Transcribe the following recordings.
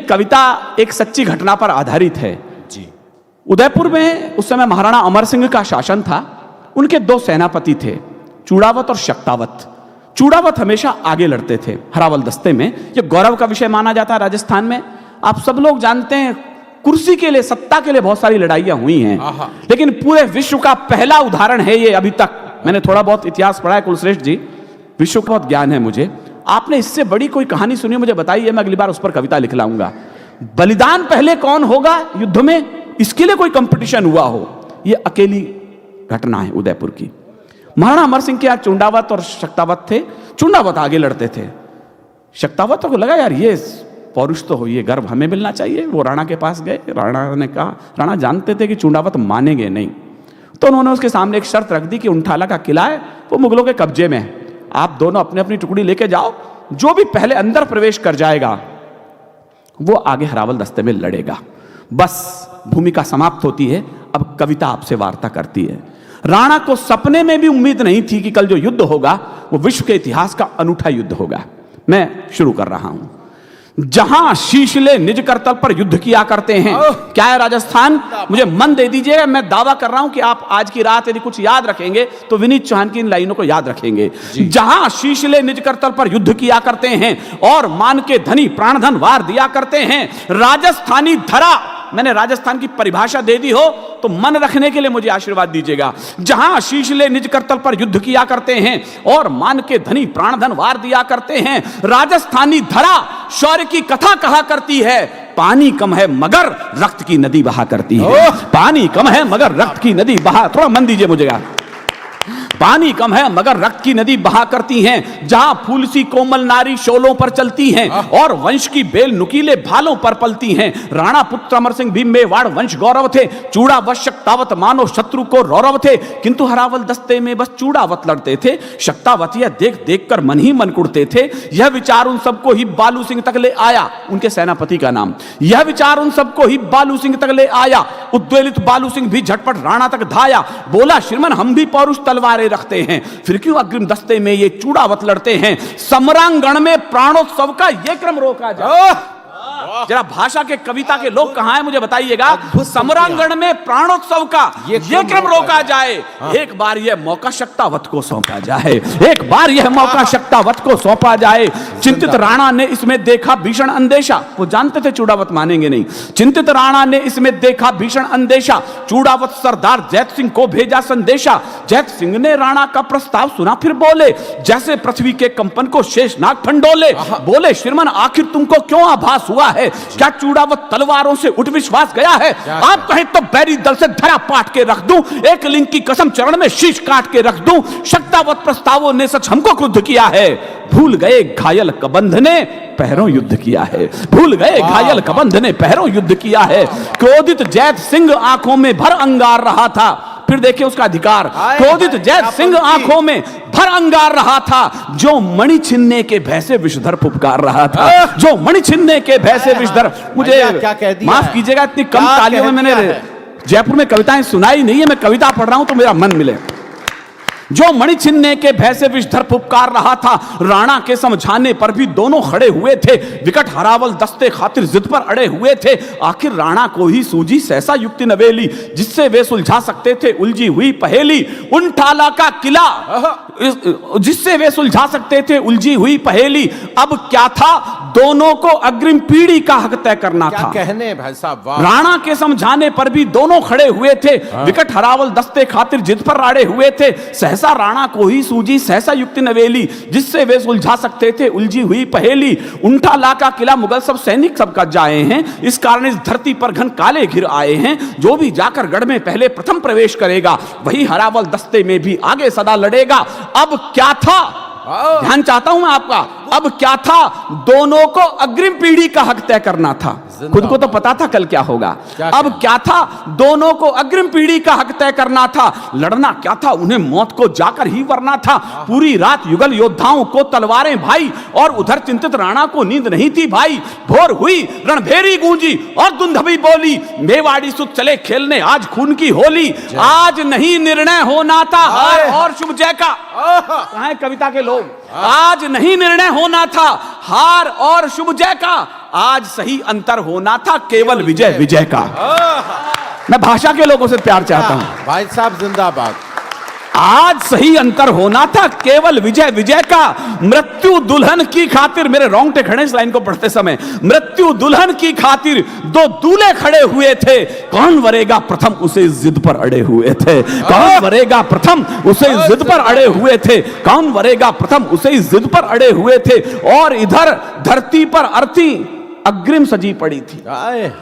कविता एक सच्ची घटना पर आधारित है जी। उदयपुर में उस समय महाराणा अमर सिंह का शासन था। उनके दो सेनापति थे, चूड़ावत और शक्तावत। चूड़ावत हमेशा आगे लड़ते थे हरावल दस्ते में। यह गौरव का विषय माना जाता है राजस्थान में। आप सब लोग जानते हैं, कुर्सी के लिए, सत्ता के लिए बहुत सारी लड़ाइयां हुई हैं, लेकिन पूरे विश्व का पहला उदाहरण है ये। अभी तक मैंने थोड़ा बहुत इतिहास पढ़ा है कुलश्रेष्ठ जी, विश्व का बहुत ज्ञान है मुझे। आपने इससे बड़ी कोई कहानी सुनी मुझे बताइए, मैं अगली बार उस पर कविता लिख लाऊंगा। बलिदान पहले कौन होगा युद्ध में, इसके लिए कोई कंपटीशन हुआ हो, यह अकेली घटना है उदयपुर की। महाराणा अमर सिंह के यहाँ चूंडावत और शक्तावत थे। चूंडावत आगे लड़ते थे। शक्तावत को लगा यार ये पौरुष तो हो, ये गर्व हमें मिलना चाहिए। वो राणा के पास गए। राणा ने कहा, राणा जानते थे कि चूंडावत मानेंगे नहीं, तो उन्होंने उसके सामने एक शर्त रख दी कि उंठाला का किला है वो मुगलों के कब्जे में है, आप दोनों अपनी अपनी टुकड़ी लेके जाओ, जो भी पहले अंदर प्रवेश कर जाएगा वो आगे हरावल दस्ते में लड़ेगा। बस भूमिका समाप्त होती है। अब कविता आपसे वार्ता करती है। राणा को सपने में भी उम्मीद नहीं थी कि कल जो युद्ध होगा वो विश्व के इतिहास का अनूठा युद्ध होगा। मैं शुरू कर रहा हूं। जहां शीशले निज करतल पर युद्ध किया करते हैं, क्या है राजस्थान, मुझे मन दे दीजिएगा। मैं दावा कर रहा हूं कि आप आज की रात यदि कुछ याद रखेंगे तो विनीत चौहान की इन लाइनों को याद रखेंगे। जहां शीशले निज करतल पर युद्ध किया करते हैं और मान के धनी प्राण धन वार दिया करते हैं, राजस्थानी धरा, मैंने राजस्थान की परिभाषा दे दी हो तो मन रखने के लिए मुझे आशीर्वाद दीजिएगा। जहां शीशले निज करतल पर युद्ध किया करते हैं और मान के धनी प्राण धन वार दिया करते हैं, राजस्थानी धरा शौर्य की कथा कहा करती है। पानी कम है मगर रक्त की नदी बहा करती है। पानी कम है मगर रक्त की नदी बहा, थोड़ा मन दीजिए मुझेगा। पानी कम है मगर रक्त की नदी बहा करती हैं। जहां फूल सी कोमल नारी शोलों पर चलती हैं और वंश की बेल नुकीले भालों पर पलती हैं। राणा पुत्र अमर सिंह भी मेवाड़ वंश गौरव थे। चूड़ावत शक्तावत मानो शत्रु को रौरव थे, किंतु हरावल दस्ते में बस चूड़ावत लड़ते थे। शक्तावत यह देख देख कर मन ही मन कुड़ते थे। यह विचार उन सबको ही बालू सिंह तक ले आया, उनके सेनापति का नाम। यह विचार उन सबको ही बालू सिंह तक ले आया। उद्वेलित बालू सिंह भी झटपट राणा तक धाया। बोला, श्रीमन हम भी पौरुष तलवारें रखते हैं, फिर क्यों अग्रिम दस्ते में ये चूड़ावत लड़ते हैं। समरांगण में प्राणोत्सव का ये क्रम रोका जाए। जरा भाषा के कविता के लोग कहां हैं मुझे बताइएगा। समरांगण में प्राणोत्सव का ये क्रम रोका जाए। एक बार यह मौका शक्तावत को सौंपा जाए। एक बार यह मौका शक्तावत को सौंपा जाए। चिंतित राणा ने इसमें देखा भीषण अंदेशा। वो जानते थे चूड़ावत मानेंगे नहीं। चिंतित राणा ने इसमें देखा भीषण अंदेशा। चूड़ावत सरदार जैत सिंह को भेजा संदेशा। जैत सिंह ने राणा का प्रस्ताव सुना, फिर बोले जैसे पृथ्वी के कंपन को शेषनाग फंडोले। बोले, श्रीमन आखिर तुमको क्यों आभास हुआ है, क्या चूड़ावत तलवारों से उठ विश्वास गया है। आप कहें तो बैरी दल से धरा पाट के रख दूं, एक लिंग की कसम चरण में शीश काट के रख दूं। शक्तावत प्रस्तावों ने सच हमको क्रुद्ध किया है। भूल गए घायल कबंध ने पहरों युद्ध किया है। भूल गए घायल कबंध ने पहरों युद्ध किया है। क्रोधित जैत सिंह आंखों में भर अंगार रहा था। फिर देखिए उसका अधिकार। क्रोधित जैत सिंह आंखों में भर अंगार रहा था। जो मणि छिनने के भय से विषधर फुफकार रहा था। जो मणि छिनने के भय से विषधर, मुझे माफ कीजिएगा इतनी कम तालियों में मैंने जयपुर में कविताएं सुनाई नहीं है। मैं कविता पढ़ रहा हूं तो मेरा मन मिले। जो मणि छिनने के भय से विषधर फुफकार रहा था। राणा के समझाने पर भी दोनों खड़े हुए थे। विकट हरावल दस्ते खातिर जिद पर अड़े हुए थे। आखिर राणा को ही सूझी सहसा युक्ति नवेली, जिससे वे सुलझा सकते थे उलझी हुई पहेली। उंठाला का किला, जिससे वे सुलझा सकते थे उलझी हुई पहेली। अब क्या था, दोनों को अग्रिम पीढ़ी का हक तय करना था। कहने भाई साहब, राणा के समझाने पर भी दोनों खड़े हुए थे। विकट हरावल दस्ते खातिर जिद पर अड़े हुए थे। सहसा राणा को ही सूझी सहसा युक्ति नवेली, जिससे वे सुलझा सकते थे उलझी हुई पहेली। उंठाला का किला मुगल सब सैनिक सब कब्जा आए हैं। इस कारण इस धरती पर घन काले घिर आए हैं। जो भी जाकर गढ़ में पहले प्रथम प्रवेश करेगा वही हरावल दस्ते में भी आगे सदा लड़ेगा। अब क्या था, ध्यान चाहता हूं मैं आपका। अब क्या था, दोनों को अग्रिम पीढ़ी का हक तय करना था। खुद को तो पता था कल क्या होगा। अब क्या था, दोनों को अग्रिम पीढ़ी का हक तय करना था। लड़ना क्या था, उन्हें मौत को जाकर ही वरना था। पूरी रात युगल योद्धाओं को तलवारें भाई, और उधर चिंतित राणा को नींद नहीं थी भाई। भोर हुई रणभेरी गूंजी और दुंधवी बोली, मेवाड़ी सुत चले खेलने आज खून की होली। आज नहीं निर्णय होना था हार और शुभ जय का। कहां है कविता के लोग। आज नहीं निर्णय होना था हार और शुभ जय का। आज सही अंतर होना था केवल विजय विजय का। मैं भाषा के लोगों से प्यार चाहता हूं। भाई साहब जिंदाबाद। आज सही अंतर होना था केवल विजय विजय का। मृत्यु दुल्हन की खातिर, मेरे रोंगटे खड़े इस लाइन को पढ़ते समय, मृत्यु दुल्हन की खातिर दो दूल्हे खड़े हुए थे, कौन वरेगा प्रथम उसे इस जिद पर अड़े हुए थे, कौन वरेगा प्रथम उसे इस जिद पर अड़े हुए थे, कौन वरेगा प्रथम उसे इस जिद पर अड़े हुए थे। और इधर धरती पर अर्थी अग्रिम सजी पड़ी थी।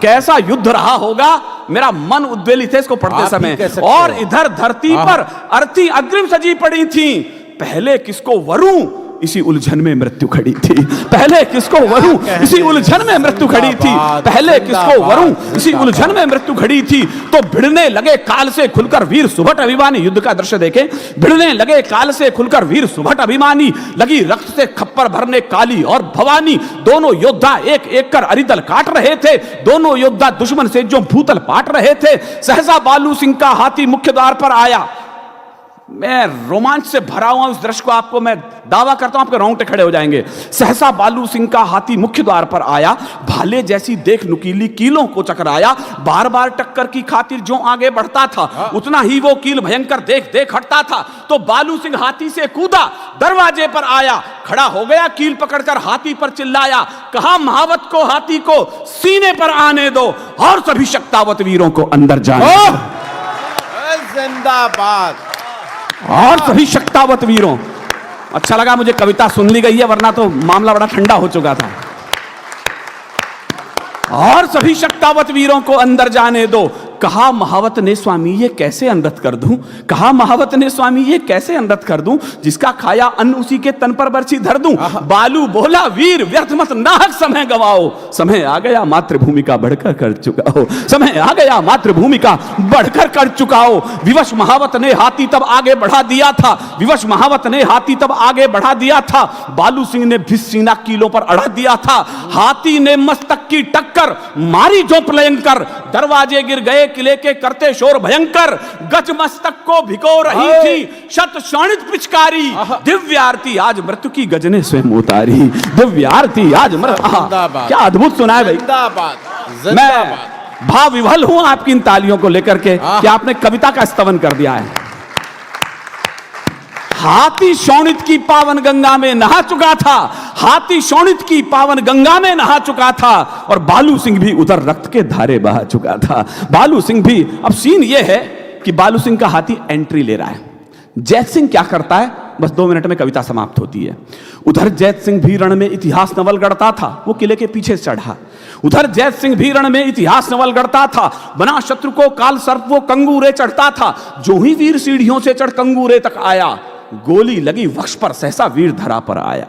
कैसा युद्ध रहा होगा, मेरा मन उद्वेलित है इसको पढ़ते समय। और इधर धरती पर अर्थी अग्रिम सजी पड़ी थी, पहले किसको वरूं इसी उलझन में मृत्यु खड़ी थी, पहले किसको वरूं इसी उलझन में मृत्यु खड़ी थी, पहले किसको वरूं इसी उलझन में मृत्यु खड़ी थी। तो भिड़ने लगे काल से खुलकर वीर सुभट अभिमानी, युद्ध का दृश्य देखें, भिड़ने लगे काल से खुलकर वीर सुभट अभिमानी, लगी रक्त से खप्पर भरने काली और भवानी। दोनों योद्धा एक एक कर अरिदल काट रहे थे, दोनों योद्धा दुश्मन से जो भूतल पाट रहे थे। सहसा बालू सिंह का हाथी मुख्य द्वार पर आया। मैं रोमांच से भरा हुआ उस दृश्य को आपको मैं दावा करता हूं आपके रोंगटे खड़े हो जाएंगे। सहसा बालू सिंह का हाथी मुख्य द्वार पर आया, भाले जैसी देख नुकीली कीलों को चकराया। बार बार टक्कर की खातिर जो आगे बढ़ता था, उतना ही वो कील भयंकर देख देख हटता था। तो बालू सिंह हाथी से कूदा, दरवाजे पर आया, खड़ा हो गया, कील पकड़कर हाथी पर चिल्लाया, कहा महावत को हाथी को सीने पर आने दो और सभी शक्तावत वीरों को अंदर जाने दो। जिंदाबाद। और सभी शक्तावत वीरों, अच्छा लगा मुझे कविता सुन ली गई है, वरना तो मामला बड़ा ठंडा हो चुका था। और सभी शक्तावत वीरों को अंदर जाने दो। कहा महावत ने स्वामी ये कैसे अनरत कर दूं, कहा महावत ने स्वामी ये कैसे अनरत कर दूं, जिसका खाया अन्न उसी के तन पर बरछी धर दूं। बालू बोला वीर व्यर्थ मत नाहक समय गवाओ, समय आ गया मातृभूमि का बढ़कर कर चुका हो, समय आ गया मातृभूमि का बढ़कर कर चुका हो। विवश महावत ने हाथी तब आगे बढ़ा दिया था, विवश महावत ने हाथी तब आगे बढ़ा दिया था। बालू सिंह ने भिस्सीना कीलों पर अड़ा दिया था, हाथी ने मस्तक की टक्कर मारी जो प्रलयंकर। दरवाजे गिर गए किले के करते शोर भयंकर, गज मस्तक को भिगो रही थी शत शोणित पिचकारी। दिव्य आरती आज मृत्यु की गजने स्वयं उतारी, दिव्य आरती आज मृत्यु। क्या अद्भुत सुना है भाई। मैं भाव विभल हूं आपकी इन तालियों को लेकर के कि आपने कविता का स्तवन कर दिया है। हाथी शोणित की पावन गंगा में नहा चुका था, हाथी शोणित की पावन गंगा में नहा चुका था, और बालू सिंह भी उधर रक्त के धारे बहा चुका था। बालू सिंह भी, अब सीन यह है कि बालू सिंह का हाथी एंट्री ले रहा है। जैत सिंह क्या करता है, बस 2 मिनट में कविता समाप्त होती है। उधर जैत सिंह भी रण में इतिहास नवल गढ़ता था, वो किले के पीछे चढ़ा। उधर जैत सिंह भी रण में इतिहास नवल गढ़ता था, बना शत्रु को काल सर्प वो कंगूरे चढ़ता था। जो ही वीर सीढ़ियों से चढ़ कंगूरे तक आया, गोली लगी वक्ष पर, सहसा वीर धरा पर आया।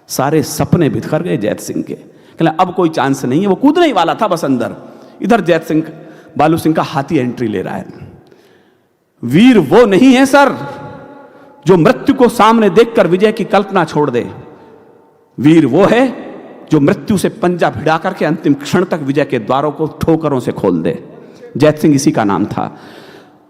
सारे सपने बिखर गए जैत सिंह के, कहला अब कोई चांस नहीं है, वो कूदने ही वाला था बस अंदर। इधर जैत सिंह, बालू सिंह का हाथी एंट्री ले रहा है। वीर वो नहीं है सर जो मृत्यु को सामने देखकर विजय की कल्पना छोड़ दे, वीर वो है जो मृत्यु से पंजा भिड़ा करके अंतिम क्षण तक विजय के द्वारों को ठोकरों से खोल दे। जैत सिंह इसी का नाम था।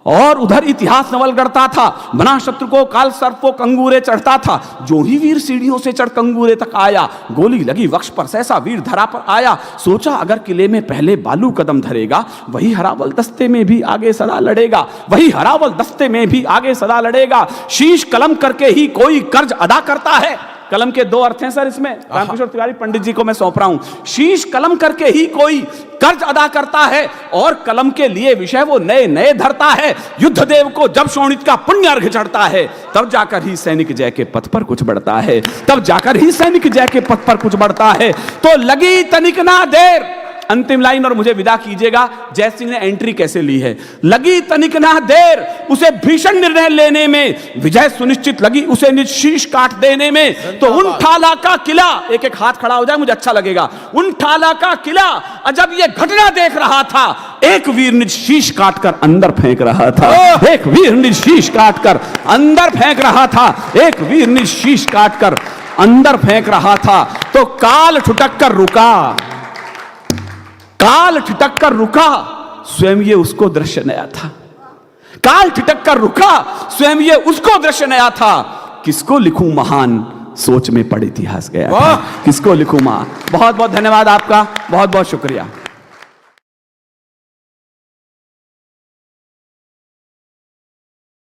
और उधर इतिहास नवल गढ़ता था, बना शत्रु को काल सर्प को कंगूरे चढ़ता था। जो ही वीर सीढ़ियों से चढ़ कंगूरे तक आया, गोली लगी वक्ष पर, सहसा वीर धरा पर आया। सोचा अगर किले में पहले बालू कदम धरेगा, वही हरावल दस्ते में भी आगे सदा लड़ेगा, वही हरावल दस्ते में भी आगे सदा लड़ेगा। शीश कलम करके ही कोई कर्ज अदा करता है। कलम के 2 अर्थ हैं सर इसमें, रामकिशोर तिवारी पंडित जी को मैं सौंप रहा हूं। शीश कलम करके ही कोई कर्ज अदा करता है, और कलम के लिए विषय वो नए नए धरता है। युद्ध देव को जब शोणित का पुण्य अर्घ चढ़ता है, तब जाकर ही सैनिक जय के पथ पर कुछ बढ़ता है, तब जाकर ही सैनिक जय के पथ पर कुछ बढ़ता है। तो लगी तनिक ना देर, अंतिम लाइन और मुझे विदा कीजिएगा। जैत सिंह ने एंट्री कैसे ली है, लगी तनिक ना देर उसे भीषण निर्णय लेने में, विजय सुनिश्चित लगी उसे निज शीश काट देने में। तो उन ठाला का किला, एक एक हाथ खड़ा हो जाए मुझे अच्छा लगेगा। उन ठाला का किला जब ये घटना देख रहा था, एक वीर निज शीश काटकर अंदर फेंक रहा था, एक वीर निज शीश काटकर अंदर फेंक रहा था, एक वीर निज शीश काटकर अंदर फेंक रहा था। तो काल ठुटक कर रुका, काल ठिठक कर रुका, स्वयं ये उसको दृश्य नया था। काल ठिठक कर रुका, स्वयं ये उसको दृश्य नया था। किसको लिखूं महान सोच में पड़ इतिहास गया वाह! था। किसको लिखूं मां। बहुत बहुत धन्यवाद आपका, बहुत बहुत शुक्रिया।